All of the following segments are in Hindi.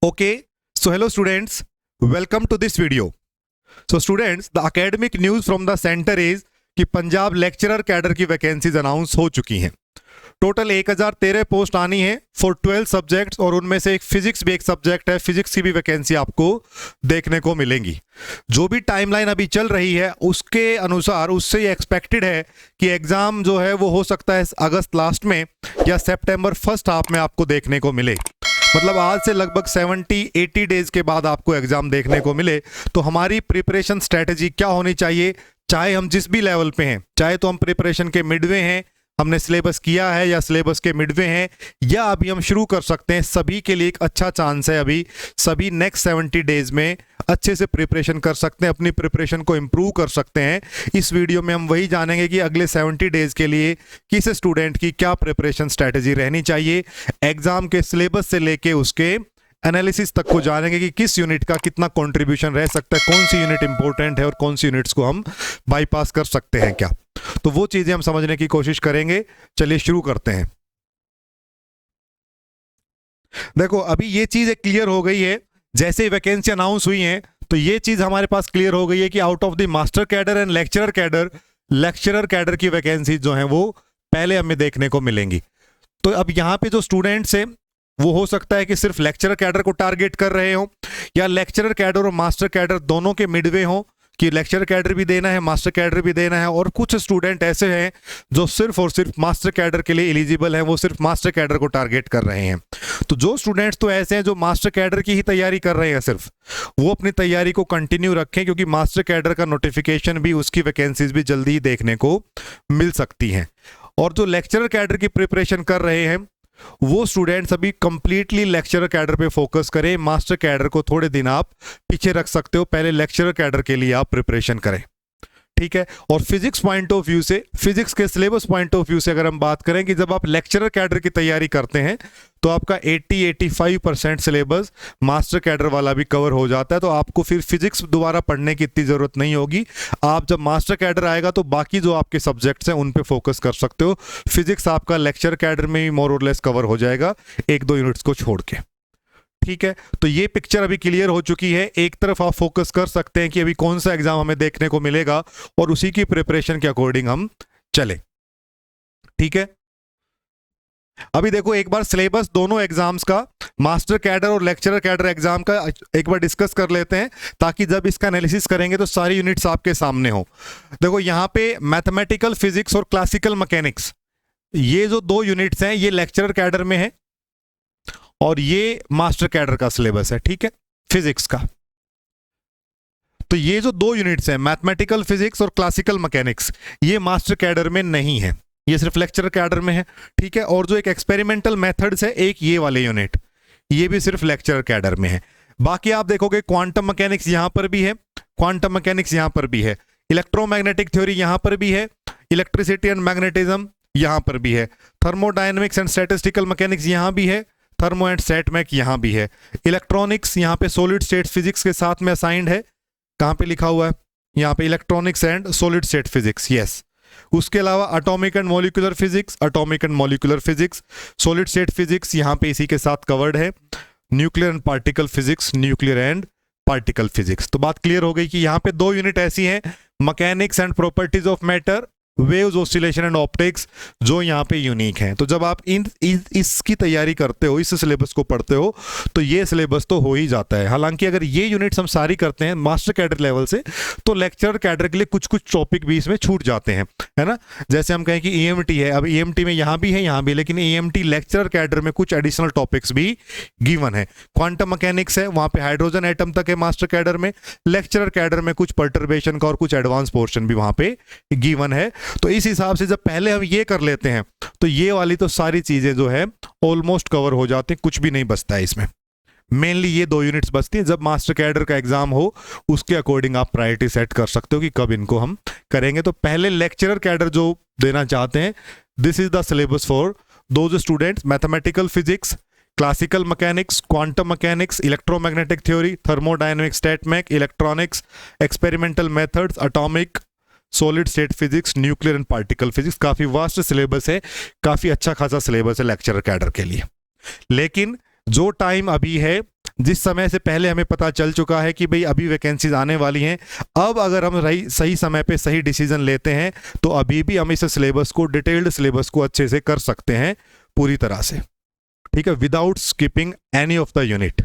Okay, so hello students, welcome to this video. So students, the academic news from the center is कि पंजाब लेक्चरर कैडर की वैकेंसीज अनाउंस हो चुकी हैं। टोटल 1013 पोस्ट आनी है फॉर 12 सब्जेक्ट्स और उनमें से एक फिजिक्स भी एक सब्जेक्ट है, फिजिक्स की भी वैकेंसी आपको देखने को मिलेंगी। जो भी टाइमलाइन अभी चल रही है उसके अनुसार उससे ये एक्सपेक्टेड है कि एग्जाम जो है वो हो सकता है अगस्त लास्ट में या सितंबर फर्स्ट हाफ में आपको देखने को मिले। मतलब आज से लगभग 70-80 डेज के बाद आपको एग्जाम देखने को मिले। तो हमारी प्रिपरेशन स्ट्रेटेजी क्या होनी चाहिए, चाहे हम जिस भी लेवल पे हैं, चाहे तो हम प्रिपरेशन के मिडवे हैं, हमने सिलेबस किया है या सिलेबस के मिडवे हैं, या अभी हम शुरू कर सकते हैं, सभी के लिए एक अच्छा चांस है। अभी सभी नेक्स्ट 70 डेज में अच्छे से प्रिपरेशन कर सकते हैं, अपनी प्रिपरेशन को इम्प्रूव कर सकते हैं। इस वीडियो में हम वही जानेंगे कि अगले 70 डेज के लिए किस स्टूडेंट की क्या प्रिपरेशन स्ट्रैटेजी रहनी चाहिए। एग्जाम के सिलेबस से लेके उसके एनालिसिस तक को जानेंगे कि किस यूनिट का कितना कंट्रीब्यूशन रह सकता है, कौन सी यूनिट इंपॉर्टेंट है और कौन सी यूनिट्स को हम बाईपास कर सकते हैं क्या। तो वो चीजें हम समझने की कोशिश करेंगे। चलिए शुरू करते हैं। देखो अभी ये चीज एक क्लियर हो गई है, जैसे ही वैकेंसी अनाउंस हुई है तो ये चीज हमारे पास क्लियर हो गई है कि out of the master cadre and lecturer cadre की वैकेंसी जो है वो पहले हमें देखने को मिलेंगी। तो अब यहाँ पे जो स्टूडेंट्स है वो हो सकता है कि सिर्फ लेक्चरर कैडर को टारगेट कर रहे हो या लेक्चरर कैडर और मास्टर कैडर दोनों के मिडवे हो कि लेक्चरर कैडर भी देना है, मास्टर कैडर भी देना है। और कुछ स्टूडेंट ऐसे हैं जो सिर्फ और सिर्फ मास्टर कैडर के लिए एलिजिबल हैं, वो सिर्फ मास्टर कैडर को टारगेट कर रहे हैं। तो जो स्टूडेंट्स तो ऐसे हैं जो मास्टर कैडर की ही तैयारी कर रहे हैं, सिर्फ वो अपनी तैयारी को कंटिन्यू रखें, क्योंकि मास्टर कैडर का नोटिफिकेशन भी, उसकी वैकेंसीज भी जल्दी ही देखने को मिल सकती हैं। और जो लेक्चरर कैडर की प्रिपरेशन कर रहे हैं वो स्टूडेंट्स अभी कंप्लीटली लेक्चरर कैडर पे फोकस करें। मास्टर कैडर को थोड़े दिन आप पीछे रख सकते हो, पहले लेक्चरर कैडर के लिए आप प्रिपरेशन करें, ठीक है। और फिजिक्स पॉइंट ऑफ व्यू से, फिजिक्स के सिलेबस पॉइंट ऑफ व्यू से अगर हम बात करें कि जब आप लेक्चरर कैडर की तैयारी करते हैं तो आपका 80-85% सिलेबस मास्टर कैडर वाला भी कवर हो जाता है। तो आपको फिर फिजिक्स दोबारा पढ़ने की इतनी ज़रूरत नहीं होगी। आप जब मास्टर कैडर आएगा तो बाकी जो आपके सब्जेक्ट्स हैं उन पे फोकस कर सकते हो। फिजिक्स आपका लेक्चर कैडर में ही मोर और लेस कवर हो जाएगा, 1-2 यूनिट्स को छोड़ के, ठीक है। तो ये पिक्चर अभी क्लियर हो चुकी है। एक तरफ आप फोकस कर सकते हैं कि अभी कौन सा एग्जाम हमें देखने को मिलेगा और उसी की प्रिपरेशन के अकॉर्डिंग हम चले, ठीक है। अभी देखो एक बार सिलेबस दोनों एग्जाम्स का, मास्टर कैडर और लेक्चरर कैडर एग्जाम का एक बार डिस्कस कर लेते हैं, ताकि जब इसका एनालिसिस करेंगे तो सारी यूनिट्स आपके सामने हो। देखो यहाँ पे मैथमेटिकल फिजिक्स और क्लासिकल मैकेनिक्स, ये जो 2 यूनिट्स हैं ये लेक्चरर कैडर में है और ये मास्टर कैडर का सिलेबस है, ठीक है, फिजिक्स का। तो ये जो 2 यूनिट्स हैं मैथमेटिकल फिजिक्स और क्लासिकल मैकेनिक्स, ये मास्टर कैडर में नहीं है, ये सिर्फ लेक्चरर कैडर में है, ठीक है। और जो एक एक्सपेरिमेंटल मेथड्स है, एक ये वाले यूनिट, ये भी सिर्फ लेक्चरर कैडर में है। बाकी आप देखोगे क्वांटम मैकेनिक्स यहां पर भी है, क्वांटम मैकेनिक्स यहां पर भी है, इलेक्ट्रोमैग्नेटिक थ्योरी यहां पर भी है, इलेक्ट्रिसिटी एंड मैग्नेटिज्म यहां पर भी है, थर्मोडायनेमिक्स एंड स्टैटिस्टिकल मैकेनिक्स यहां भी है, थर्मो एंड स्टैटमैक यहाँ भी है, इलेक्ट्रॉनिक्स यहाँ पे सॉलिड स्टेट फिजिक्स के साथ में असाइंड है। कहाँ पे लिखा हुआ है? यहाँ पे electronics and solid state physics, yes. उसके अलावा atomic and molecular physics, atomic and molecular physics, solid state physics यहाँ पे इसी के साथ कवर्ड है, nuclear and particle physics, nuclear and particle physics. तो बात क्लियर हो गई कि यहाँ पे 2 यूनिट ऐसी हैं, mechanics and properties of matter, waves, oscillation and optics, जो यहाँ पे यूनिक हैं। तो जब आप इसकी तैयारी करते हो, इस सिलेबस को पढ़ते हो, तो ये सिलेबस तो हो ही जाता है। हालांकि अगर ये यूनिट्स हम सारी करते हैं मास्टर कैडर लेवल से, तो लेक्चरर कैडर के लिए कुछ कुछ टॉपिक भी इसमें छूट जाते हैं, है ना। जैसे हम कहें कि ईएमटी है, अब ईएमटी में यहाँ भी है, यहाँ भी, लेकिन ईएमटी लेक्चरर कैडर में कुछ एडिशनल टॉपिक्स भी गिवन है। क्वांटम मैकेनिक्स है, वहाँ पे हाइड्रोजन एटम तक है मास्टर कैडर में, लेक्चरर कैडर में कुछ पर्टर्बेशन का और कुछ एडवांस पोर्शन भी वहाँ पे गिवन है। तो इस हिसाब से जब पहले हम ये कर लेते हैं तो ये वाली तो सारी चीजें जो है ऑलमोस्ट कवर हो जाती हैं, कुछ भी नहीं बचता है इसमें। मेनली ये 2 यूनिट्स बचती हैं। जब मास्टर कैडर का एग्जाम हो उसके अकॉर्डिंग आप प्रायोरिटी सेट कर सकते हो कि कब इनको हम करेंगे। तो पहले लेक्चरर कैडर जो देना चाहते हैं, this is the syllabus for those students, mathematical physics, classical mechanics, quantum mechanics, electromagnetic theory, thermodynamics, stat mech, electronics, experimental methods, atomic, solid state physics, nuclear and particle physics. काफी वास्ट सिलेबस है, काफी अच्छा खासा सिलेबस है लेक्चरर कैडर के लिए। लेकिन जो टाइम अभी है जिस समय से पहले हमें पता चल चुका है कि भाई अभी वैकेंसीज आने वाली हैं, अब अगर हम सही समय पे सही डिसीजन लेते हैं तो अभी भी हम इस सिलेबस को, डिटेल्ड सिलेबस को अच्छे से कर सकते हैं पूरी तरह से, ठीक है, without skipping any of the unit.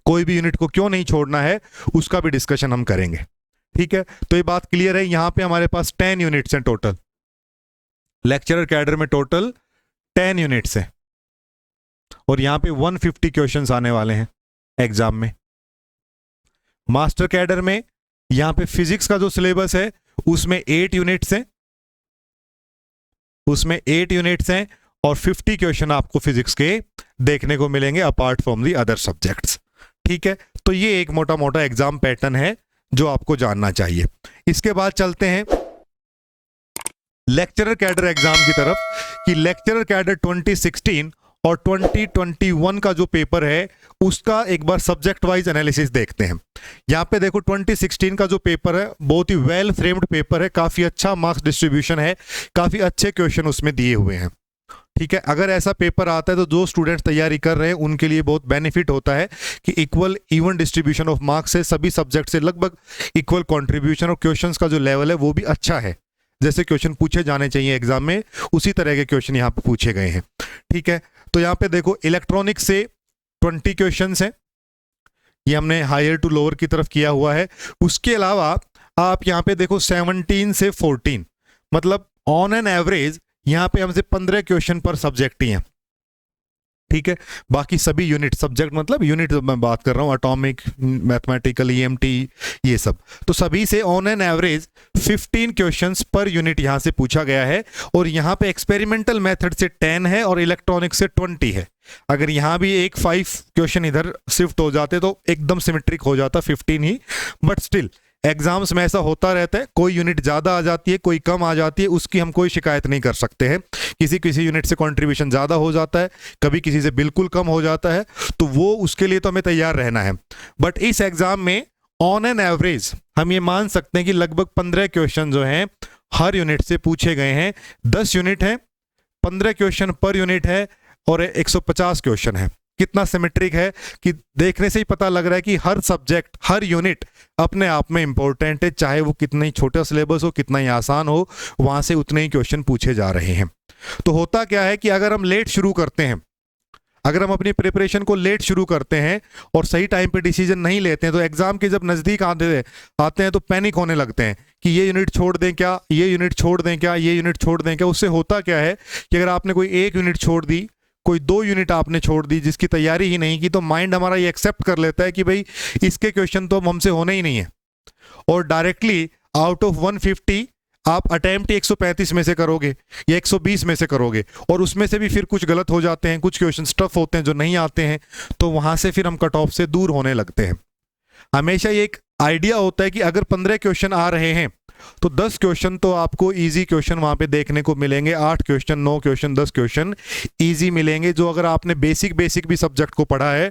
कोई भी यूनिट को क्यों नहीं छोड़ना है उसका भी डिस्कशन हम करेंगे, ठीक है। तो ये बात क्लियर है। यहां पे हमारे पास 10 यूनिट्स हैं टोटल, लेक्चरर कैडर में टोटल 10 यूनिट्स हैं और यहां पे 150 क्वेश्चंस आने वाले हैं एग्जाम में। मास्टर कैडर में यहां पे फिजिक्स का जो सिलेबस है उसमें 8 यूनिट्स हैं, उसमें 8 यूनिट्स हैं और 50 क्वेश्चन आपको फिजिक्स के देखने को मिलेंगे apart from the other subjects, ठीक है। तो ये एक मोटा मोटा एग्जाम पैटर्न है जो आपको जानना चाहिए। इसके बाद चलते हैं लेक्चरर कैडर एग्जाम की तरफ कि लेक्चरर कैडर 2016 और 2021 का जो पेपर है उसका एक बार सब्जेक्ट वाइज एनालिसिस देखते हैं। यहाँ पे देखो 2016 का जो पेपर है बहुत ही वेल फ्रेम्ड पेपर है, काफ़ी अच्छा मार्क्स डिस्ट्रीब्यूशन है, काफ़ी अच्छे क्वेश्चन उसमें दिए हुए हैं, ठीक है। अगर ऐसा पेपर आता है तो जो स्टूडेंट्स तैयारी कर रहे हैं उनके लिए बहुत बेनिफिट होता है कि इवन डिस्ट्रीब्यूशन ऑफ मार्क्स है, सभी सब्जेक्ट से लगभग इक्वल कंट्रीब्यूशन और क्वेश्चंस का जो लेवल है वो भी अच्छा है। जैसे क्वेश्चन पूछे जाने चाहिए एग्जाम में उसी तरह के क्वेश्चन यहाँ पे पूछे गए हैं, ठीक है। तो यहाँ पे देखो इलेक्ट्रॉनिक्स से 20 क्वेश्चंस हैं, ये हमने हायर टू लोअर की तरफ किया हुआ है। उसके अलावा आप यहाँ पे देखो 17 से 14, मतलब ऑन एन एवरेज यहाँ पे हमसे 15 क्वेश्चन पर सब्जेक्ट ही हैं, ठीक है। बाकी सभी यूनिट, सब्जेक्ट मतलब यूनिट मैं बात कर रहा हूँ, एटॉमिक, मैथमेटिकल, ईएमटी, ये सब, तो सभी से on an average 15 questions per unit यहाँ से पूछा गया है। और यहाँ पे एक्सपेरिमेंटल मेथड से 10 है और इलेक्ट्रॉनिक से 20 है। अगर यहाँ भी एक 5 क्वेश्चन इधर शिफ्ट हो जाते तो एकदम सिमेट्रिक हो जाता 15 ही, बट स्टिल एग्जाम्स में ऐसा होता रहता है, कोई यूनिट ज़्यादा आ जाती है, कोई कम आ जाती है, उसकी हम कोई शिकायत नहीं कर सकते हैं। किसी किसी यूनिट से कंट्रीब्यूशन ज़्यादा हो जाता है, कभी किसी से बिल्कुल कम हो जाता है, तो वो उसके लिए तो हमें तैयार रहना है। बट इस एग्ज़ाम में ऑन एन एवरेज हम ये मान सकते हैं कि लगभग 15 क्वेश्चन जो हैं हर यूनिट से पूछे गए हैं। 10 यूनिट हैं, 15 क्वेश्चन पर यूनिट है और 150 क्वेश्चन है। कितना सिमेट्रिक है कि देखने से ही पता लग रहा है कि हर सब्जेक्ट, हर यूनिट अपने आप में इंपॉर्टेंट है, चाहे वो कितना ही छोटा सिलेबस हो, कितना ही आसान हो, वहां से उतने ही क्वेश्चन पूछे जा रहे हैं। तो होता क्या है कि अगर हम लेट शुरू करते हैं, अगर हम अपनी प्रिपरेशन को लेट शुरू करते हैं और सही टाइम पे डिसीजन नहीं लेते हैं, तो एग्जाम के जब नज़दीक आते हैं तो पैनिक होने लगते हैं कि ये यूनिट छोड़ दें क्या, ये यूनिट छोड़ दें क्या, ये यूनिट छोड़ दें क्या। उससे होता क्या है कि अगर आपने कोई एक यूनिट छोड़ दी, कोई 2 यूनिट आपने छोड़ दी जिसकी तैयारी ही नहीं की, तो माइंड हमारा ये एक्सेप्ट कर लेता है कि भाई इसके क्वेश्चन तो हमसे होने ही नहीं है, और डायरेक्टली आउट ऑफ 150 आप अटेम्प्ट 135 में से करोगे या 120 में से करोगे, और उसमें से भी फिर कुछ गलत हो जाते हैं, कुछ क्वेश्चन टफ होते हैं जो नहीं आते हैं, तो वहां से फिर हम कट ऑफ से दूर होने लगते हैं। हमेशा ये एक आइडिया होता है कि अगर 15 क्वेश्चन आ रहे हैं तो 10 क्वेश्चन तो आपको इजी क्वेश्चन वहां पे देखने को मिलेंगे, 8 क्वेश्चन, 9 क्वेश्चन, 10 क्वेश्चन इजी मिलेंगे, जो अगर आपने बेसिक भी सब्जेक्ट को पढ़ा है,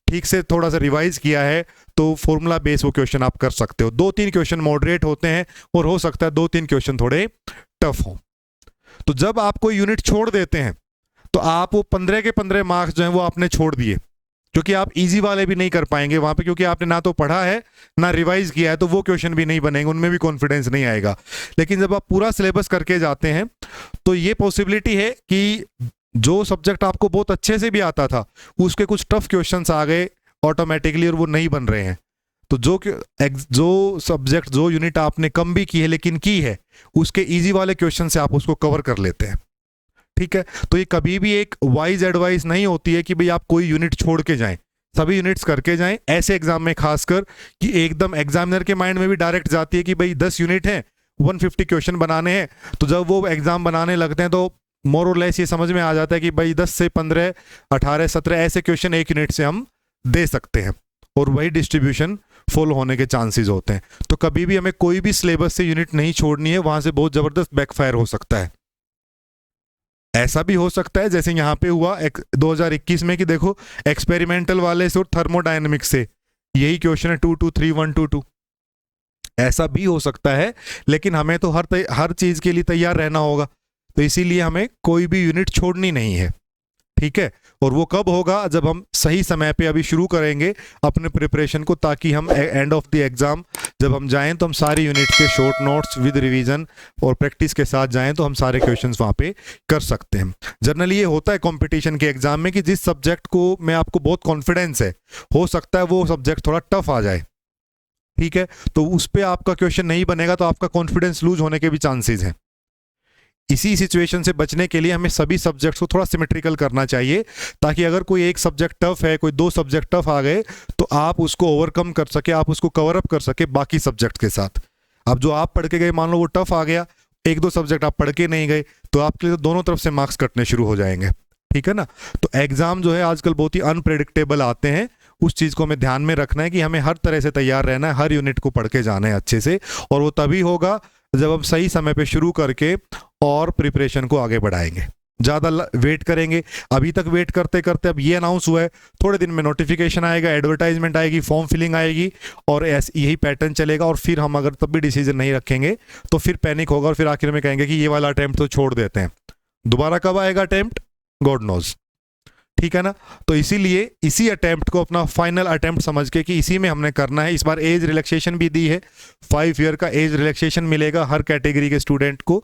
ठीक से थोड़ा सा रिवाइज किया है, तो फॉर्मूला बेस वो क्वेश्चन आप कर सकते हो। 2-3 क्वेश्चन मॉडरेट होते हैं और हो सकता है 2-3 क्वेश्चन थोड़े टफ हो। तो जब आप कोई यूनिट छोड़ देते हैं तो आप वो 15 के 15 मार्क्स जो हैं वो आपने छोड़ दिए, क्योंकि आप इजी वाले भी नहीं कर पाएंगे वहां पे, क्योंकि आपने ना तो पढ़ा है ना रिवाइज किया है, तो वो क्वेश्चन भी नहीं बनेंगे, उनमें भी कॉन्फिडेंस नहीं आएगा। लेकिन जब आप पूरा सिलेबस करके जाते हैं तो ये पॉसिबिलिटी है कि जो सब्जेक्ट आपको बहुत अच्छे से भी आता था उसके कुछ टफ क्वेश्चंस आ गए ऑटोमेटिकली और वो नहीं बन रहे हैं। तो जो सब्जेक्ट, जो यूनिट आपने कम भी की है लेकिन की है, उसके ईजी वाले क्वेश्चन से आप उसको कवर कर लेते हैं, ठीक है। तो ये कभी भी एक वाइज एडवाइस नहीं होती है कि भाई आप कोई यूनिट छोड़ के जाएं, सभी यूनिट्स करके जाएं। ऐसे एग्जाम में खासकर कि एकदम एग्जामिनर के माइंड में भी डायरेक्ट जाती है कि भाई 10 यूनिट हैं, 150 क्वेश्चन बनाने हैं, तो जब वो एग्जाम बनाने लगते हैं तो मोर और लेस ये समझ में आ जाता है कि भाई 10 से 15, 18, 17 ऐसे क्वेश्चन एक यूनिट से हम दे सकते हैं, और वही डिस्ट्रीब्यूशन फॉलो होने के चांसेस होते हैं। तो कभी भी हमें कोई भी सिलेबस से यूनिट नहीं छोड़नी है, वहां से बहुत जबरदस्त बैकफायर हो सकता है। ऐसा भी हो सकता है जैसे यहाँ पे हुआ 2021 में कि देखो एक्सपेरिमेंटल वाले से और थर्मोडायनेमिक्स से यही क्वेश्चन है 2-2-3-1-2-2, ऐसा भी हो सकता है। लेकिन हमें तो हर चीज के लिए तैयार रहना होगा, तो इसीलिए हमें कोई भी यूनिट छोड़नी नहीं है, ठीक है। और वो कब होगा, जब हम सही समय पे अभी शुरू करेंगे अपने प्रिपरेशन को, ताकि हम एंड ऑफ द एग्ज़ाम जब हम जाएं तो हम सारी यूनिट के शॉर्ट नोट्स विद रिवीजन और प्रैक्टिस के साथ जाएं तो हम सारे क्वेश्चंस वहाँ पे कर सकते हैं। जनरली ये होता है कंपटीशन के एग्जाम में कि जिस सब्जेक्ट को मैं आपको बहुत कॉन्फिडेंस है, हो सकता है वो सब्जेक्ट थोड़ा टफ आ जाए, ठीक है, तो उस पर आपका क्वेश्चन नहीं बनेगा तो आपका कॉन्फिडेंस लूज होने के भी चांसेस हैं। इसी सिचुएशन से बचने के लिए हमें सभी सब्जेक्ट्स को थोड़ा सिमेट्रिकल करना चाहिए, ताकि अगर कोई एक सब्जेक्ट टफ है, कोई 2 सब्जेक्ट टफ आ गए तो आप उसको ओवरकम कर सके, आप उसको कवर अप कर सके बाकी सब्जेक्ट के साथ। अब जो आप पढ़ के गए, मान लो वो टफ आ गया, 1-2 सब्जेक्ट आप पढ़ के नहीं गए, तो आपके लिए तो दोनों तरफ से मार्क्स कटने शुरू हो जाएंगे, ठीक है ना। तो एग्जाम जो है आजकल बहुत ही अनप्रेडिक्टेबल आते हैं, उस चीज़ को हमें ध्यान में रखना है कि हमें हर तरह से तैयार रहना है, हर यूनिट को पढ़ के जाना है अच्छे से, और वो तभी होगा जब हम सही समय पे शुरू करके और प्रिपरेशन को आगे बढ़ाएंगे। ज़्यादा वेट करेंगे, अभी तक वेट करते करते अब ये अनाउंस हुआ है, थोड़े दिन में नोटिफिकेशन आएगा, एडवर्टाइजमेंट आएगी, फॉर्म फिलिंग आएगी, और यही पैटर्न चलेगा, और फिर हम अगर तब भी डिसीजन नहीं रखेंगे तो फिर पैनिक होगा, और फिर आखिर में कहेंगे कि ये वाला अटेम्प्ट तो छोड़ देते हैं। दोबारा कब आएगा अटेम्प्ट, गॉड नोज, ठीक है ना। तो इसीलिए इसी अटेम्प्ट को अपना फाइनल अटेम्प्ट समझ के कि इसी में हमने करना है। इस बार एज रिलैक्सेशन भी दी है, 5 ईयर का एज रिलैक्सेशन मिलेगा हर कैटेगरी के स्टूडेंट को,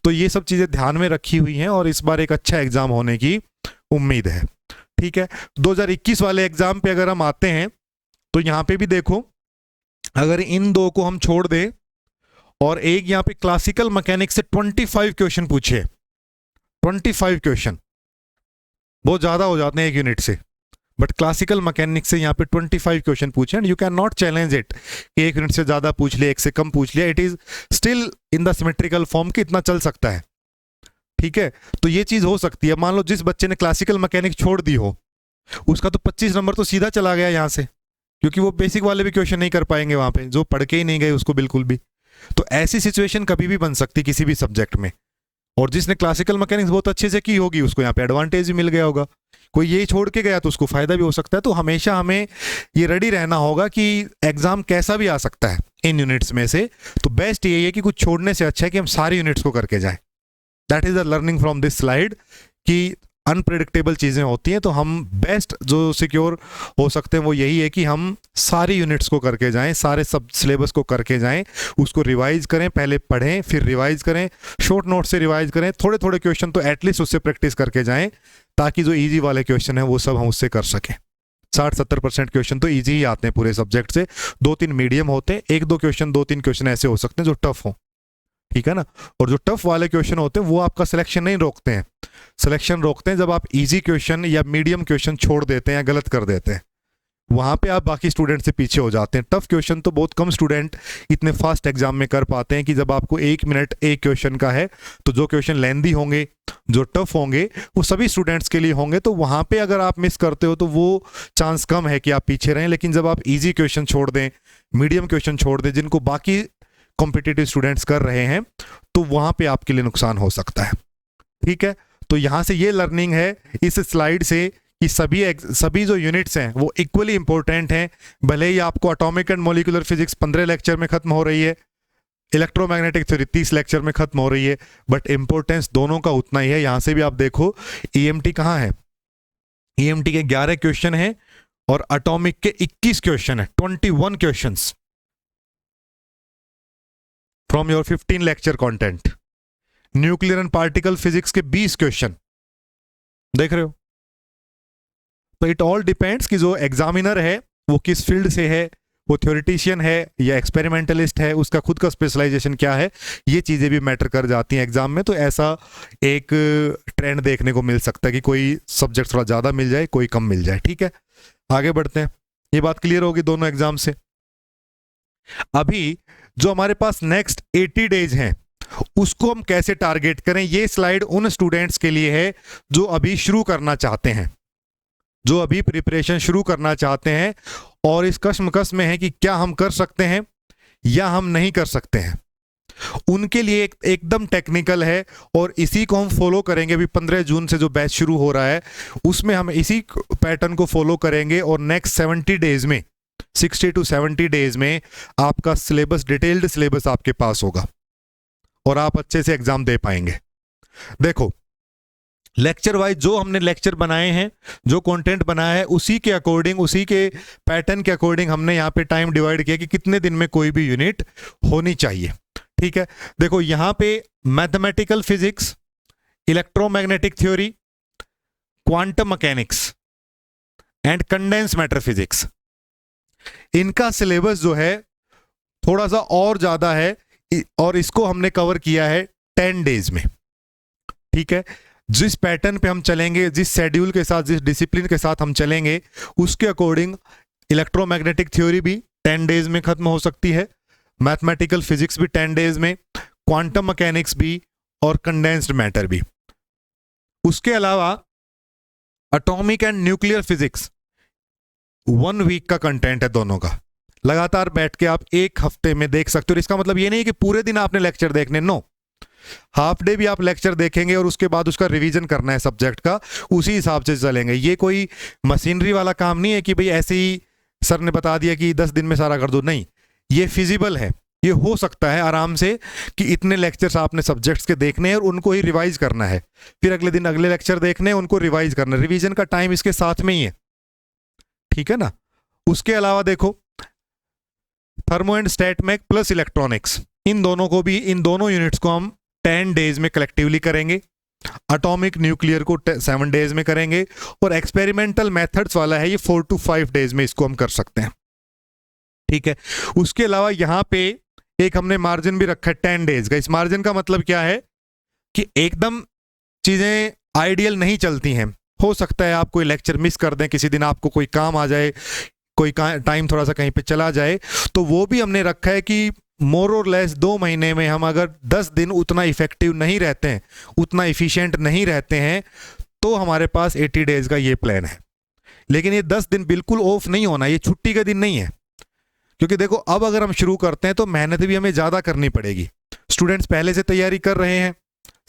तो ये सब चीज़ें ध्यान में रखी हुई हैं, और इस बार एक अच्छा एग्जाम होने की उम्मीद है, ठीक है। 2021 वाले एग्जाम पे अगर हम आते हैं तो यहाँ पे भी देखो, अगर इन 2 को हम छोड़ दें और एक यहाँ पे क्लासिकल मैकेनिक्स से 25 क्वेश्चन पूछे, 25 क्वेश्चन बहुत ज़्यादा हो जाते हैं एक यूनिट से, बट क्लासिकल मैकेनिक्स से यहाँ पे 25 क्वेश्चन पूछे, and you can not challenge it कि एक यूनिट से ज़्यादा पूछ लिया, एक से कम पूछ लिया, it is still in the symmetrical form कि इतना चल सकता है, ठीक है। तो ये चीज़ हो सकती है। मान लो जिस बच्चे ने क्लासिकल मैकेनिक्स छोड़ दी हो, उसका तो 25 नंबर तो सीधा चला गया यहाँ से, क्योंकि वो बेसिक वाले भी क्वेश्चन नहीं कर पाएंगे वहाँ पे, जो पढ़ के ही नहीं गए उसको बिल्कुल भी। तो ऐसी सिचुएशन कभी भी बन सकती किसी भी सब्जेक्ट में, और जिसने क्लासिकल मैकेनिक्स बहुत अच्छे से की होगी उसको यहाँ पे एडवांटेज भी मिल गया होगा, कोई यही छोड़ के गया तो उसको फायदा भी हो सकता है। तो हमेशा हमें ये रेडी रहना होगा कि एग्जाम कैसा भी आ सकता है इन यूनिट्स में से, तो बेस्ट यही है कि कुछ छोड़ने से अच्छा है कि हम सारी यूनिट्स को करके जाएं। That is the learning from this slide, कि अनप्रेडिक्टेबल चीज़ें होती हैं, तो हम बेस्ट जो सिक्योर हो सकते हैं वो यही है कि हम सारी यूनिट्स को करके जाएं, सारे सब सिलेबस को करके जाएं, उसको रिवाइज करें, पहले पढ़ें फिर रिवाइज करें, शॉर्ट नोट से रिवाइज करें, थोड़े थोड़े क्वेश्चन तो एटलीस्ट उससे प्रैक्टिस करके जाएं, ताकि जो ईजी वाले क्वेश्चन हैं वो सब हम उससे कर सकें। 60-70% क्वेश्चन तो ईजी ही आते हैं पूरे सब्जेक्ट से, 2-3 मीडियम होते हैं, 1-2 क्वेश्चन 2-3 क्वेश्चन ऐसे हो सकते हैं जो टफ हो, ठीक है ना। और जो टफ वाले क्वेश्चन होते हैं वो आपका सिलेक्शन नहीं रोकते हैं, सिलेक्शन रोकते हैं जब आप इजी क्वेश्चन या मीडियम क्वेश्चन छोड़ देते हैं या गलत कर देते हैं, वहाँ पे आप बाकी स्टूडेंट से पीछे हो जाते हैं। टफ क्वेश्चन तो बहुत कम स्टूडेंट इतने फास्ट एग्जाम में कर पाते हैं, कि जब आपको 1 मिनट एक क्वेश्चन का है तो जो क्वेश्चन लेंदी होंगे, जो टफ होंगे, वो सभी स्टूडेंट्स के लिए होंगे, तो वहाँ पे अगर आप मिस करते हो तो वो चांस कम है कि आप पीछे रहें। लेकिन जब आप ईजी क्वेश्चन छोड़ दें, मीडियम क्वेश्चन छोड़ दें, जिनको बाकी कॉम्पिटिटिव स्टूडेंट्स कर रहे हैं, तो वहाँ पे आपके लिए नुकसान हो सकता है, ठीक है। तो यहाँ से ये लर्निंग है इस स्लाइड से कि सभी जो यूनिट्स हैं वो इक्वली इंपॉर्टेंट हैं। भले ही आपको atomic and molecular physics 15 lecture में खत्म हो रही है, इलेक्ट्रोमैग्नेटिक थ्योरी 30 लेक्चर में खत्म हो रही है, बट इंपॉर्टेंस दोनों का उतना ही है। यहाँ से भी आप देखो ईएमटी कहाँ है, ईएमटी के 11 क्वेश्चन हैं और एटॉमिक के 21 क्वेश्चन है, 21 questions from your 15 lecture content. Nuclear and particle physics के 20 क्वेश्चन, देख रहे हो। तो इट ऑल डिपेंड्स कि जो एग्जामिनर है वो किस फील्ड से है, वो थ्योरिटिशियन है या एक्सपेरिमेंटलिस्ट है, उसका खुद का स्पेशलाइजेशन क्या है, ये चीज़ें भी मैटर कर जाती हैं एग्जाम में। तो ऐसा एक ट्रेंड देखने को मिल सकता है कि कोई सब्जेक्ट थोड़ा ज़्यादा मिल जाए, कोई कम मिल जाए, ठीक है। आगे बढ़ते हैं, ये बात क्लियर होगी दोनों एग्जाम से। अभी जो हमारे पास नेक्स्ट 80 डेज हैं उसको हम कैसे टारगेट करें, ये स्लाइड उन स्टूडेंट्स के लिए है जो अभी शुरू करना चाहते हैं, जो अभी प्रिपरेशन शुरू करना चाहते हैं और इस कश्मकश में है कि क्या हम कर सकते हैं या हम नहीं कर सकते हैं। उनके लिए एकदम टेक्निकल है और इसी को हम फॉलो करेंगे। अभी 15 जून से जो बैच शुरू हो रहा है उसमें हम इसी पैटर्न को फॉलो करेंगे और नेक्स्ट 70 डेज में, 60 to 70 डेज में आपका सिलेबस, डिटेल्ड सिलेबस आपके पास होगा और आप अच्छे से एग्जाम दे पाएंगे। देखो लेक्चर वाइज जो हमने लेक्चर बनाए हैं, जो कंटेंट बनाया है, उसी के अकॉर्डिंग, उसी के पैटर्न के अकॉर्डिंग हमने यहाँ पे टाइम डिवाइड किया कि कितने दिन में कोई भी यूनिट होनी चाहिए। ठीक है, देखो यहाँ पे mathematical physics, electromagnetic theory, quantum mechanics and condense matter physics, इनका सिलेबस जो है थोड़ा सा और ज्यादा है और इसको हमने कवर किया है 10 डेज में। ठीक है, जिस पैटर्न पे हम चलेंगे, जिस शेड्यूल के साथ, जिस डिसिप्लिन के साथ हम चलेंगे, उसके अकॉर्डिंग इलेक्ट्रोमैग्नेटिक थ्योरी भी 10 डेज में खत्म हो सकती है, मैथमेटिकल फिजिक्स भी 10 डेज में, क्वांटम मैकेनिक्स भी और कंडेंस्ड मैटर भी। उसके अलावा atomic and nuclear physics 1 week का कंटेंट है दोनों का। लगातार बैठ के आप एक हफ्ते में देख सकते हो। इसका मतलब ये नहीं कि पूरे दिन आपने लेक्चर देखने, नो, हाफ डे भी आप लेक्चर देखेंगे और उसके बाद उसका रिवीजन करना है सब्जेक्ट का, उसी हिसाब से चलेंगे। ये कोई मशीनरी वाला काम नहीं है कि भाई ऐसे ही सर ने बता दिया कि 10 दिन में सारा कर दो, नहीं, ये फिजिबल है, ये हो सकता है आराम से कि इतने लेक्चर्स आपने सब्जेक्ट्स के देखने हैं और उनको ही रिवाइज करना है, फिर अगले दिन अगले लेक्चर देखने हैं, उनको रिवाइज करना है, रिवीजन का टाइम इसके साथ में ही है। ठीक है ना। उसके अलावा देखो थर्मो एंड स्टैटमेक प्लस इलेक्ट्रॉनिक्स, इन दोनों को भी, इन दोनों यूनिट्स को हम 10 डेज में कलेक्टिवली करेंगे। एटॉमिक न्यूक्लियर को 7 डेज में करेंगे और एक्सपेरिमेंटल मेथड्स वाला है ये 4 to 5 डेज में इसको हम कर सकते हैं। ठीक है, उसके अलावा यहां पे एक हमने मार्जिन भी रखा है 10 डेज का। इस मार्जिन का मतलब क्या है कि एकदम चीजें आइडियल नहीं चलती हैं, हो सकता है आप कोई लेक्चर मिस कर दें, किसी दिन आपको कोई काम आ जाए, कोई टाइम थोड़ा सा कहीं पे चला जाए, तो वो भी हमने रखा है कि मोर और लेस 2 महीने में हम अगर 10 दिन उतना इफेक्टिव नहीं रहते हैं, उतना इफिशिएंट नहीं रहते हैं, तो हमारे पास 80 डेज का ये प्लान है। लेकिन ये 10 दिन बिल्कुल ऑफ नहीं होना, ये छुट्टी का दिन नहीं है, क्योंकि देखो अब अगर हम शुरू करते हैं तो मेहनत भी हमें ज़्यादा करनी पड़ेगी। स्टूडेंट्स पहले से तैयारी कर रहे हैं,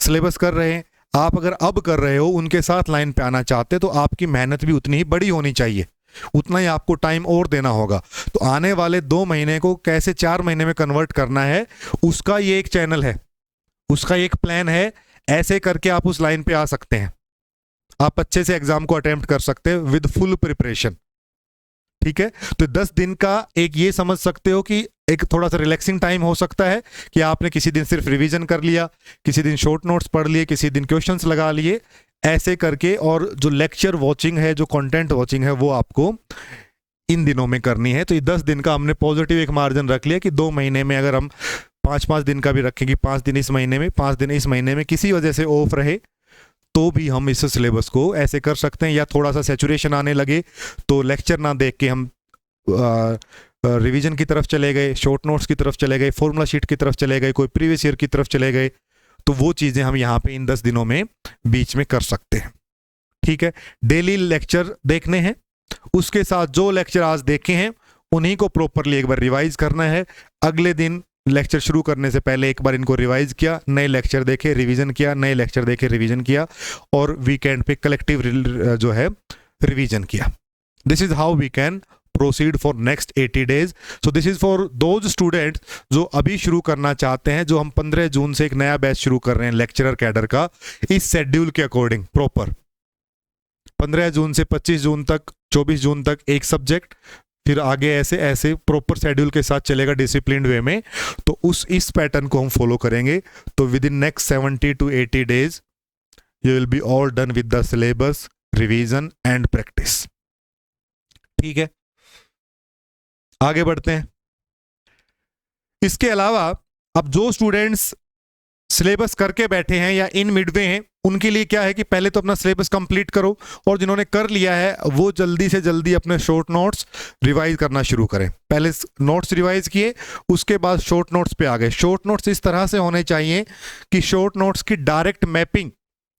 सिलेबस कर रहे हैं, आप अगर अब कर रहे हो, उनके साथ लाइन पे आना चाहते, तो आपकी मेहनत भी उतनी ही बड़ी होनी चाहिए, उतना ही आपको टाइम और देना होगा। तो आने वाले 2 महीने को कैसे 4 महीने में कन्वर्ट करना है, उसका ये एक चैनल है, उसका एक प्लान है। ऐसे करके आप उस लाइन पे आ सकते हैं, आप अच्छे से एग्जाम को अटेम्प्ट कर सकते हैं विद फुल प्रिपरेशन। ठीक है, तो 10 दिन का एक ये समझ सकते हो कि एक थोड़ा सा रिलैक्सिंग टाइम हो सकता है कि आपने किसी दिन सिर्फ रिवीजन कर लिया, किसी दिन शॉर्ट नोट्स पढ़ लिए, किसी दिन क्वेश्चंस लगा लिए, ऐसे करके। और जो लेक्चर वॉचिंग है, जो कंटेंट वॉचिंग है, वो आपको इन दिनों में करनी है। तो ये 10 दिन का हमने पॉजिटिव एक मार्जिन रख लिया कि 2 महीने में अगर हम 5-5 दिन का भी रखेंगे, 5 दिन इस महीने में, 5 दिन इस महीने में, किसी वजह से ऑफ रहे, तो भी हम इस सिलेबस को ऐसे कर सकते हैं। या थोड़ा सा सैचुरेशन आने लगे तो लेक्चर ना देख के हम रिवीजन की तरफ चले गए, शॉर्ट नोट्स की तरफ चले गए, फॉर्मूला शीट की तरफ चले गए, कोई प्रीवियस ईयर की तरफ चले गए, तो वो चीज़ें हम यहाँ पे इन 10 दिनों में बीच में कर सकते हैं। ठीक है, डेली लेक्चर देखने हैं, उसके साथ जो लेक्चर आज देखे हैं उन्हीं को प्रॉपरली एक बार रिवाइज करना है। अगले दिन लेक्चर शुरू करने से पहले एक बार इनको रिवाइज किया, नए लेक्चर देखे, रिवीजन किया, नए लेक्चर देखे, रिवीजन किया, और वीकेंड पे कलेक्टिव जो है रिवीजन किया। This is how we can proceed for next 80 days. So this is for those students जो अभी शुरू करना चाहते हैं, जो हम 15 जून से एक नया बैच शुरू कर रहे हैं लेक्चरर कैडर का, इस शेड्यूल के अकॉर्डिंग प्रॉपर 15 जून से 25 जून तक, 24 जून तक एक सब्जेक्ट, फिर आगे ऐसे ऐसे प्रॉपर शेड्यूल के साथ चलेगा डिसिप्लिन्ड वे में। तो इस पैटर्न को हम फॉलो करेंगे, तो with in next 70 to 80 days you will be all done with the syllabus, revision and practice. ठीक है, आगे बढ़ते हैं। इसके अलावा अब जो स्टूडेंट्स सिलेबस करके बैठे हैं या इन मिडवे हैं, उनके लिए क्या है कि पहले तो अपना सिलेबस कंप्लीट करो, और जिन्होंने कर लिया है वो जल्दी से जल्दी अपने शॉर्ट नोट्स रिवाइज करना शुरू करें। पहले नोट्स रिवाइज किए, उसके बाद शॉर्ट नोट्स पे आ गए। शॉर्ट नोट्स इस तरह से होने चाहिए कि शॉर्ट नोट्स की डायरेक्ट मैपिंग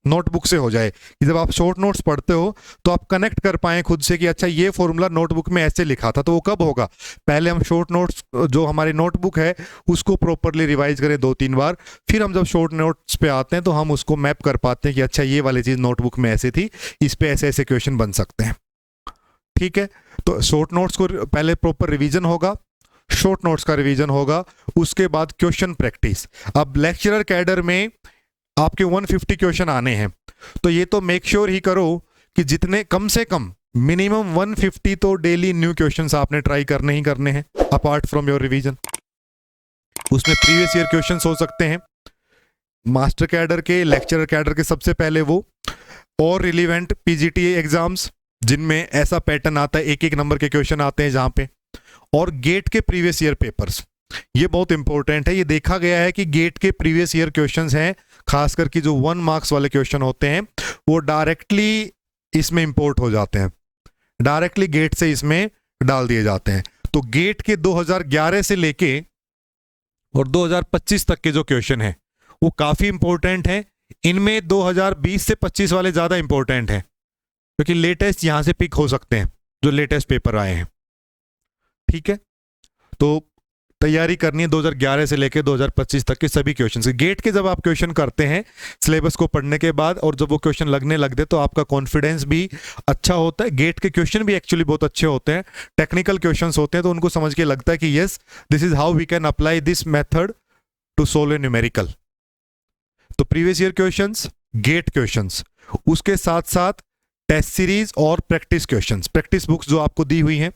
नोटबुक से हो जाए, कि जब आप शॉर्ट नोट्स पढ़ते हो तो आप कनेक्ट कर पाएं खुद से कि अच्छा ये फॉर्मूला नोटबुक में ऐसे लिखा था। तो वो कब होगा, पहले हम शॉर्ट नोट्स जो हमारी नोटबुक है उसको प्रॉपरली रिवाइज करें 2-3 बार, फिर हम जब शॉर्ट नोट्स पे आते हैं तो हम उसको मैप कर पाते हैं कि अच्छा ये वाली चीज़ नोटबुक में ऐसे थी, इस पे ऐसे ऐसे क्वेश्चन बन सकते हैं। ठीक है, तो शॉर्ट नोट्स को पहले प्रॉपर रिविजन होगा, शॉर्ट नोट्स का रिवीजन होगा, उसके बाद क्वेश्चन प्रैक्टिस। अब लेक्चरर कैडर में आपके 150 क्वेश्चन आने हैं, तो ये तो मेक श्योर ही करो कि जितने कम से कम मिनिमम 150 तो डेली न्यू क्वेश्चंस आपने ट्राई करने ही करने हैं अपार्ट फ्रॉम योर रिवीजन। उसमें प्रीवियस ईयर क्वेश्चंस हो सकते हैं मास्टर कैडर के, लेक्चरर कैडर के सबसे पहले वो, और रिलीवेंट पीजीटी एग्जाम्स जिनमें ऐसा पैटर्न आता है, एक एक नंबर के क्वेश्चन आते हैं जहां पे, और गेट के प्रीवियस ईयर पेपर्स। ये बहुत इंपॉर्टेंट है। ये देखा गया है कि गेट के प्रीवियस ईयर क्वेश्चंस हैं, खासकर कि जो 1 मार्क्स वाले क्वेश्चन होते हैं वो डायरेक्टली इसमें इंपोर्ट हो जाते हैं, डायरेक्टली गेट से इसमें डाल दिए जाते हैं। तो गेट के 2011 से लेके और 2025 तक के जो क्वेश्चन हैं वो काफी इंपॉर्टेंट हैं। इनमें 2020 से 25 वाले ज्यादा इंपॉर्टेंट हैं क्योंकि लेटेस्ट यहां से पिक हो सकते हैं जो लेटेस्ट पेपर आए हैं। ठीक है, तो तैयारी करनी है 2011 से लेकर 2025 तक के सभी क्वेश्चन। गेट के जब आप क्वेश्चन करते हैं सिलेबस को पढ़ने के बाद और जब वो क्वेश्चन लगने लगते तो आपका कॉन्फिडेंस भी अच्छा होता है। गेट के क्वेश्चन भी एक्चुअली बहुत अच्छे होते हैं, टेक्निकल क्वेश्चंस होते हैं, तो उनको समझ के लगता है कि yes this is how we can apply this method to solve a numerical. तो previous year questions, GATE questions, उसके साथ साथ टेस्ट सीरीज और प्रैक्टिस क्वेश्चंस, प्रैक्टिस बुक्स जो आपको दी हुई हैं।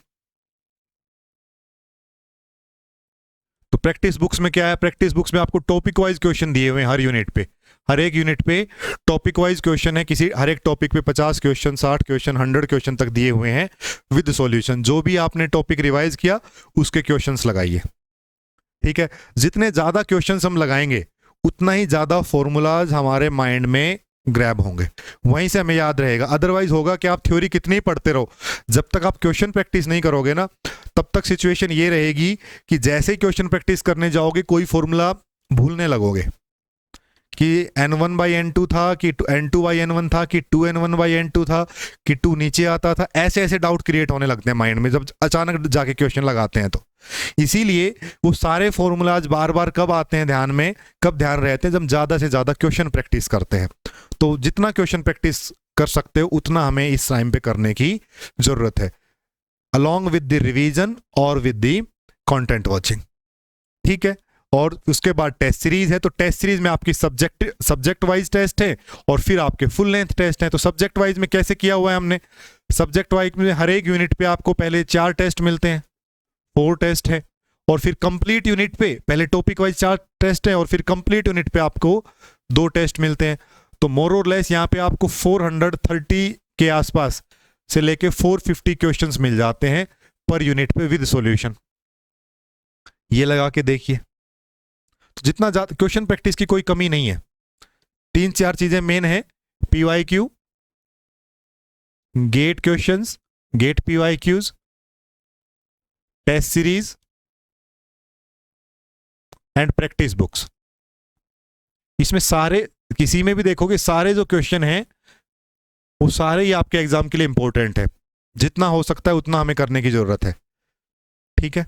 तो प्रैक्टिस बुक्स में क्या है, प्रैक्टिस बुक्स में आपको टॉपिक वाइज क्वेश्चन दिए हुए हैं हर यूनिट पे, हर एक यूनिट पे टॉपिक वाइज क्वेश्चन है। किसी हर एक टॉपिक पे 50 क्वेश्चन, 60 क्वेश्चन, 100 क्वेश्चन तक दिए हुए हैं विद सॉल्यूशन। जो भी आपने टॉपिक रिवाइज किया उसके क्वेश्चंस लगाइए। ठीक है, जितने ज्यादा क्वेश्चंस हम लगाएंगे उतना ही ज्यादा फॉर्मूलाज हमारे माइंड में ग्रैब होंगे, वहीं से हमें याद रहेगा। अदरवाइज होगा कि आप थ्योरी कितनी ही पढ़ते रहो, जब तक आप क्वेश्चन प्रैक्टिस नहीं करोगे ना तब तक सिचुएशन ये रहेगी कि जैसे ही क्वेश्चन प्रैक्टिस करने जाओगे कोई फॉर्मूला भूलने लगोगे कि n1/n2 था कि n2/n1 था कि 2n1/n2 था कि 2 नीचे आता था। ऐसे ऐसे डाउट क्रिएट होने लगते हैं माइंड में जब अचानक जाके क्वेश्चन लगाते हैं। तो इसीलिए वो सारे फॉर्मूलाज बार बार कब आते हैं ध्यान में, कब ध्यान रहते हैं, जब ज्यादा से ज्यादा क्वेश्चन प्रैक्टिस करते हैं। तो जितना क्वेश्चन प्रैक्टिस कर सकते हो उतना हमें इस टाइम पे करने की जरूरत है, अलॉन्ग विद द रिवीजन और विद द कंटेंट वॉचिंग। ठीक है, और उसके बाद टेस्ट सीरीज है। तो टेस्ट सीरीज में आपकी सब्जेक्ट वाइज टेस्ट है और फिर आपके फुल लेंथ टेस्ट है। तो सब्जेक्ट वाइज में कैसे किया हुआ है हमने, सब्जेक्ट वाइज में हर एक यूनिट पे आपको पहले 4 टेस्ट मिलते हैं, 4 टेस्ट है, और फिर कंप्लीट यूनिट पे पहले टॉपिक वाइज 4 टेस्ट है और फिर कंप्लीट यूनिट पे आपको 2 टेस्ट मिलते हैं। तो मोर और लेस यहाँ पे आपको 430 के आसपास से लेके 450 क्वेश्चंस मिल जाते हैं पर यूनिट पे विद सॉल्यूशन। ये लगा के देखिए, तो जितना ज्यादा क्वेश्चन प्रैक्टिस की कोई कमी नहीं है। 3-4 चीजें मेन है, PYQ, GATE questions, GATE PYQs, test series and practice books. इसमें सारे, किसी में भी देखोगे सारे जो क्वेश्चन हैं वो सारे ही आपके एग्जाम के लिए इंपॉर्टेंट है। जितना हो सकता है उतना हमें करने की जरूरत है। ठीक है,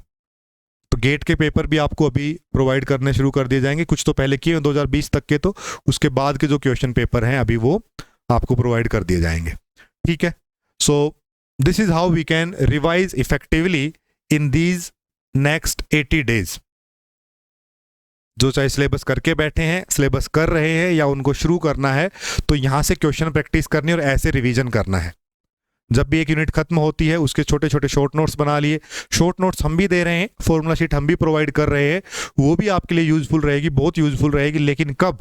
तो गेट के पेपर भी आपको अभी प्रोवाइड करने शुरू कर दिए जाएंगे, कुछ तो पहले किए 2020 तक के, तो उसके बाद के जो क्वेश्चन पेपर हैं अभी वो आपको प्रोवाइड कर दिए जाएंगे। ठीक है, so this is how we can revise effectively in these next 80 days. जो चाहे सिलेबस करके बैठे हैं, सिलेबस कर रहे हैं या उनको शुरू करना है, तो यहां से क्वेश्चन प्रैक्टिस करनी और ऐसे रिवीजन करना है। जब भी एक यूनिट खत्म होती है उसके छोटे छोटे शॉर्ट नोट्स बना लिए। शॉर्ट नोट्स हम भी दे रहे हैं, फॉर्मूला शीट हम भी प्रोवाइड कर रहे हैं, वो भी आपके लिए यूजफुल रहेगी, बहुत यूजफुल रहेगी। लेकिन कब,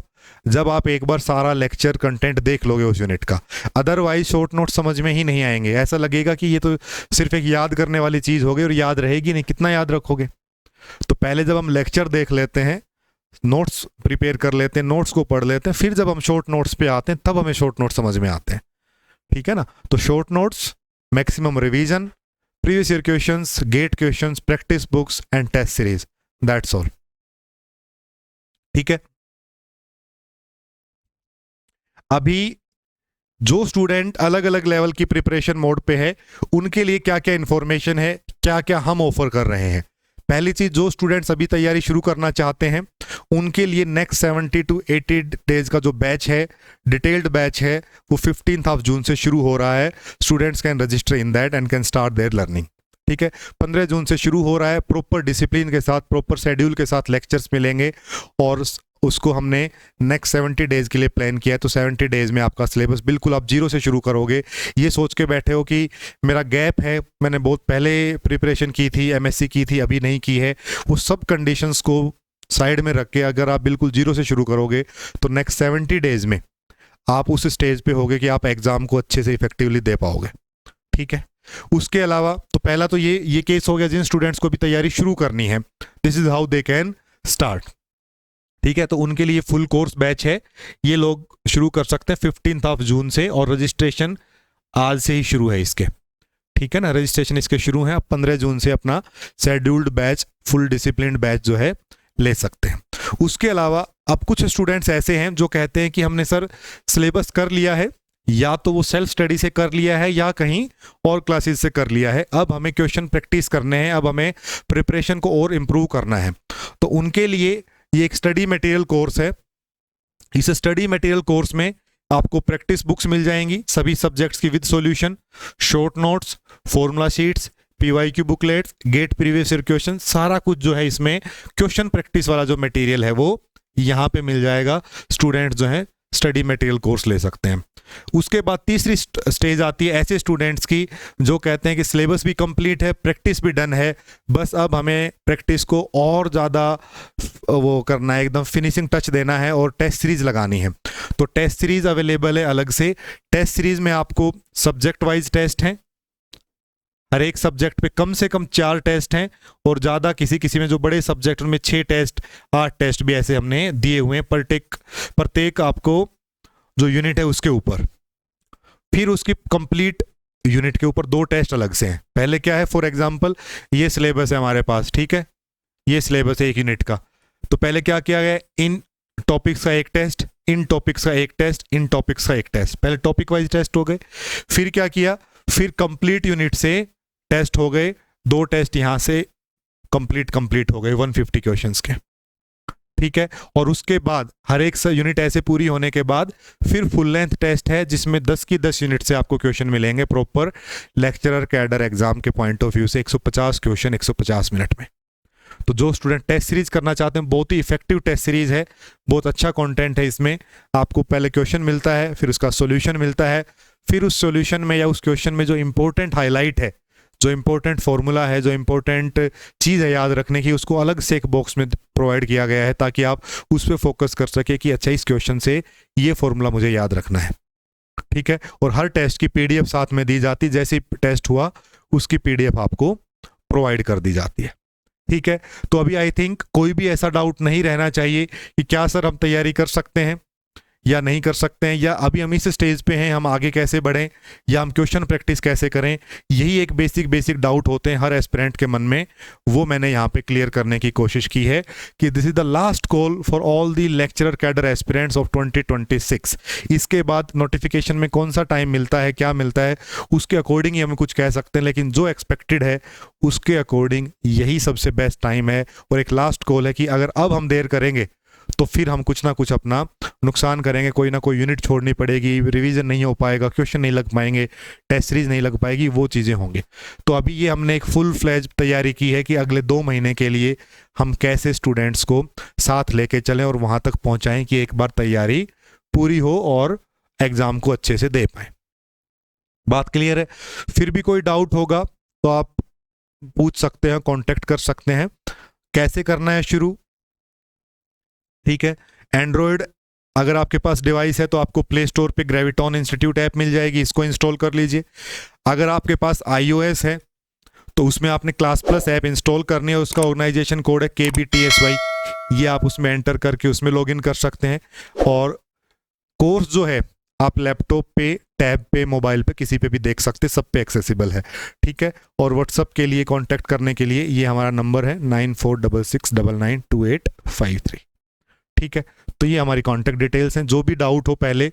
जब आप एक बार सारा लेक्चर कंटेंट देख लोगे उस यूनिट का। अदरवाइज शॉर्ट नोट समझ में ही नहीं आएंगे, ऐसा लगेगा कि ये तो सिर्फ एक याद करने वाली चीज हो गई और याद रहेगी नहीं, कितना याद रखोगे। तो पहले जब हम लेक्चर देख लेते हैं, नोट्स प्रिपेयर कर लेते हैं, नोट्स को पढ़ लेते हैं, फिर जब हम शॉर्ट नोट्स पे आते हैं तब हमें शॉर्ट नोट्स समझ में आते हैं। ठीक है ना, तो short notes, maximum revision, previous year questions, GATE questions, practice books and test series, that's all. ठीक है, अभी जो स्टूडेंट अलग अलग लेवल की प्रिपरेशन मोड पे है उनके लिए क्या क्या इंफॉर्मेशन है, क्या क्या हम ऑफर कर रहे हैं। पहली चीज, जो स्टूडेंट्स अभी तैयारी शुरू करना चाहते हैं उनके लिए नेक्स्ट 70 to 80 डेज का जो बैच है, डिटेल्ड बैच है, वो 15 जून से शुरू हो रहा है। Students can register in that and can start their learning. ठीक है, 15 जून से शुरू हो रहा है, प्रॉपर डिसिप्लिन के साथ, प्रॉपर शेड्यूल के साथ लेक्चर्स मिलेंगे और उसको हमने नेक्स्ट 70 डेज के लिए प्लान किया है। तो 70 डेज में आपका सिलेबस बिल्कुल आप जीरो से शुरू करोगे। ये सोच के बैठे हो कि मेरा गैप है, मैंने बहुत पहले प्रिपरेशन की थी, एमएससी की थी, अभी नहीं की है, वो सब कंडीशंस को साइड में रख के अगर आप बिल्कुल जीरो से शुरू करोगे तो नेक्स्ट 70 डेज में आप उस स्टेज पे होगे कि आप एग्जाम को अच्छे से इफेक्टिवली दे पाओगे। ठीक है, उसके अलावा तो पहला तो ये केस हो गया जिन स्टूडेंट्स को भी तैयारी शुरू करनी है, this is how they can start. ठीक है, तो उनके लिए फुल कोर्स बैच है, ये लोग शुरू कर सकते हैं 15 ऑफ जून से, और रजिस्ट्रेशन आज से ही शुरू है इसके। ठीक है ना, रजिस्ट्रेशन इसके शुरू है। अब 15 जून से अपना scheduled batch, full discipline batch जो है ले सकते हैं। उसके अलावा अब कुछ स्टूडेंट्स ऐसे हैं जो कहते हैं कि हमने सर सिलेबस कर लिया है, या तो वो सेल्फ स्टडी से कर लिया है या कहीं और क्लासेस से कर लिया है, अब हमें क्वेश्चन प्रैक्टिस करने हैं, अब हमें प्रिपरेशन को और इम्प्रूव करना है। तो उनके लिए ये एक स्टडी मटेरियल कोर्स है। इस स्टडी मटेरियल कोर्स में आपको प्रैक्टिस बुक्स मिल जाएंगी सभी सब्जेक्ट्स की with solution, short notes, formula sheets, PYQ booklets, GATE previous year question, सारा कुछ जो है इसमें क्वेश्चन प्रैक्टिस वाला जो मटेरियल है वो यहाँ पे मिल जाएगा। स्टूडेंट्स जो है स्टडी मटेरियल कोर्स ले सकते हैं। उसके बाद तीसरी स्टेज आती है ऐसे स्टूडेंट्स की जो कहते हैं कि सिलेबस भी कंप्लीट है, प्रैक्टिस भी डन है, बस अब हमें प्रैक्टिस को और ज़्यादा वो करना है, एकदम फिनिशिंग टच देना है और टेस्ट सीरीज लगानी है। तो टेस्ट सीरीज अवेलेबल है अलग से। टेस्ट सीरीज में आपको सब्जेक्ट वाइज टेस्ट हैं, हर एक सब्जेक्ट पे कम से कम 4 टेस्ट हैं, और ज़्यादा किसी में जो बड़े सब्जेक्ट में 6 टेस्ट 8 टेस्ट भी ऐसे हमने दिए हुए हैं प्रत्येक आपको जो यूनिट है उसके ऊपर। फिर उसकी कंप्लीट यूनिट के ऊपर 2 टेस्ट अलग से हैं। पहले क्या है, फॉर एग्जांपल ये सिलेबस है हमारे पास, ठीक है, ये सिलेबस है एक यूनिट का, तो पहले क्या किया गया, इन टॉपिक्स का एक टेस्ट, इन टॉपिक्स का एक टेस्ट, इन टॉपिक्स का एक टेस्ट, पहले टॉपिक वाइज टेस्ट हो गए। फिर क्या किया, फिर कंप्लीट यूनिट से टेस्ट हो गए, 2 टेस्ट यहाँ से कंप्लीट हो गए 150 क्वेश्चंस के। ठीक है, और उसके बाद हर एक यूनिट ऐसे पूरी होने के बाद फिर फुल लेंथ टेस्ट है जिसमें 10 की 10 यूनिट से आपको क्वेश्चन मिलेंगे प्रॉपर लेक्चरर कैडर एग्जाम के पॉइंट ऑफ व्यू से, 150 क्वेश्चन 150 मिनट में। तो जो स्टूडेंट टेस्ट सीरीज करना चाहते हैं, बहुत ही इफेक्टिव टेस्ट सीरीज है, बहुत अच्छा कंटेंट है इसमें। आपको पहले क्वेश्चन मिलता है, फिर उसका सॉल्यूशन मिलता है, फिर उस सॉल्यूशन में या उस क्वेश्चन में जो इंपॉर्टेंट हाईलाइट है, जो इंपॉर्टेंट फॉर्मूला है, जो इंपॉर्टेंट चीज़ है याद रखने की, उसको अलग से एक बॉक्स में प्रोवाइड किया गया है ताकि आप उस पर फोकस कर सके कि अच्छा इस क्वेश्चन से ये फॉर्मूला मुझे याद रखना है। ठीक है, और हर टेस्ट की पीडीएफ साथ में दी जाती है, जैसे टेस्ट हुआ उसकी पीडीएफ आपको प्रोवाइड कर दी जाती है। ठीक है, तो अभी आई थिंक कोई भी ऐसा डाउट नहीं रहना चाहिए कि क्या सर हम तैयारी कर सकते हैं या नहीं कर सकते हैं, या अभी हम इस स्टेज पे हैं, हम आगे कैसे बढ़ें, या हम क्वेश्चन प्रैक्टिस कैसे करें। यही एक बेसिक डाउट होते हैं हर एस्पिरेंट के मन में, वो मैंने यहाँ पे क्लियर करने की कोशिश की है कि this is the last call for all the lecturer cadre aspirants of 2026। इसके बाद नोटिफिकेशन में कौन सा टाइम मिलता है, क्या मिलता है, उसके अकॉर्डिंग ही हम कुछ कह सकते हैं, लेकिन जो एक्सपेक्टेड है उसके अकॉर्डिंग यही सबसे बेस्ट टाइम है। और एक लास्ट कॉल है कि अगर अब हम देर करेंगे तो फिर हम कुछ ना कुछ अपना नुकसान करेंगे, कोई ना कोई यूनिट छोड़नी पड़ेगी, रिवीजन नहीं हो पाएगा, क्वेश्चन नहीं लग पाएंगे, टेस्ट सीरीज नहीं लग पाएगी, वो चीज़ें होंगी। तो अभी ये हमने एक फुल फ्लैज तैयारी की है कि अगले 2 महीने के लिए हम कैसे स्टूडेंट्स को साथ लेके चलें और वहाँ तक पहुँचाएं कि एक बार तैयारी पूरी हो और एग्ज़ाम को अच्छे से दे पाएँ। बात क्लियर है? फिर भी कोई डाउट होगा तो आप पूछ सकते हैं, कॉन्टेक्ट कर सकते हैं। कैसे करना है शुरू? ठीक है, एंड्रॉयड अगर आपके पास डिवाइस है तो आपको प्ले स्टोर पे ग्रेविटॉन इंस्टीट्यूट ऐप मिल जाएगी, इसको इंस्टॉल कर लीजिए। अगर आपके पास iOS है तो उसमें आपने क्लास प्लस ऐप इंस्टॉल करनी है, उसका ऑर्गेनाइजेशन कोड है KBTSY, ये आप उसमें एंटर करके उसमें लॉगिन कर सकते हैं। और कोर्स जो है आप लैपटॉप पे, टैब पे, मोबाइल पे, किसी पे भी देख सकते हैं, सब पे एक्सेसिबल है। ठीक है, और व्हाट्सअप के लिए कांटेक्ट करने के लिए ये हमारा नंबर है 9466992853। ठीक है, तो ये हमारी कांटेक्ट डिटेल्स हैं। जो भी डाउट हो पहले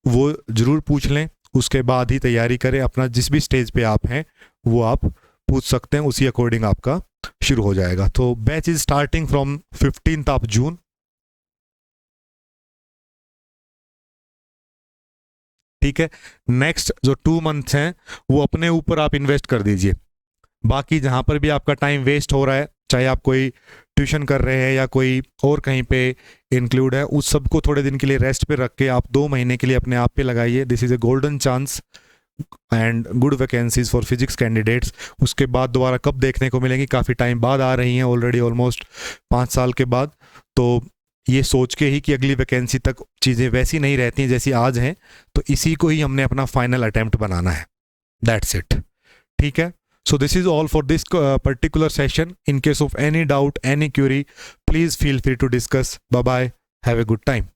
वो ज़रूर पूछ लें, उसके बाद ही तैयारी करें। अपना जिस भी स्टेज पे आप हैं वो आप पूछ सकते हैं, उसी अकॉर्डिंग आपका शुरू हो जाएगा। तो batch is starting from 15th of June. ठीक है, नेक्स्ट जो 2 मंथ्स हैं वो अपने ऊपर आप इन्वेस्ट कर दीजिए। बाकी जहाँ पर भी आपका टाइम वेस्ट हो रहा है, चाहे आप कोई ट्यूशन कर रहे हैं या कोई और कहीं पे इंक्लूड है, उस सबको थोड़े दिन के लिए रेस्ट पे रख के आप 2 महीने के लिए अपने आप पे लगाइए. This is a golden chance and good vacancies for physics candidates. उसके बाद दोबारा कब देखने को मिलेंगी, काफ़ी टाइम बाद आ रही हैं, ऑलरेडी ऑलमोस्ट 5 साल के बाद. तो ये सोच के ही कि अगली वैकेंसी तक चीज़ें वैसी नहीं रहती हैं जैसी आज हैं, तो इसी को ही हमने अपना फाइनल अटेम्प्ट बनाना है. That's it. ठीक है. So this is all for this particular session. In case of any doubt, any query, please feel free to discuss. Bye bye. Have a good time.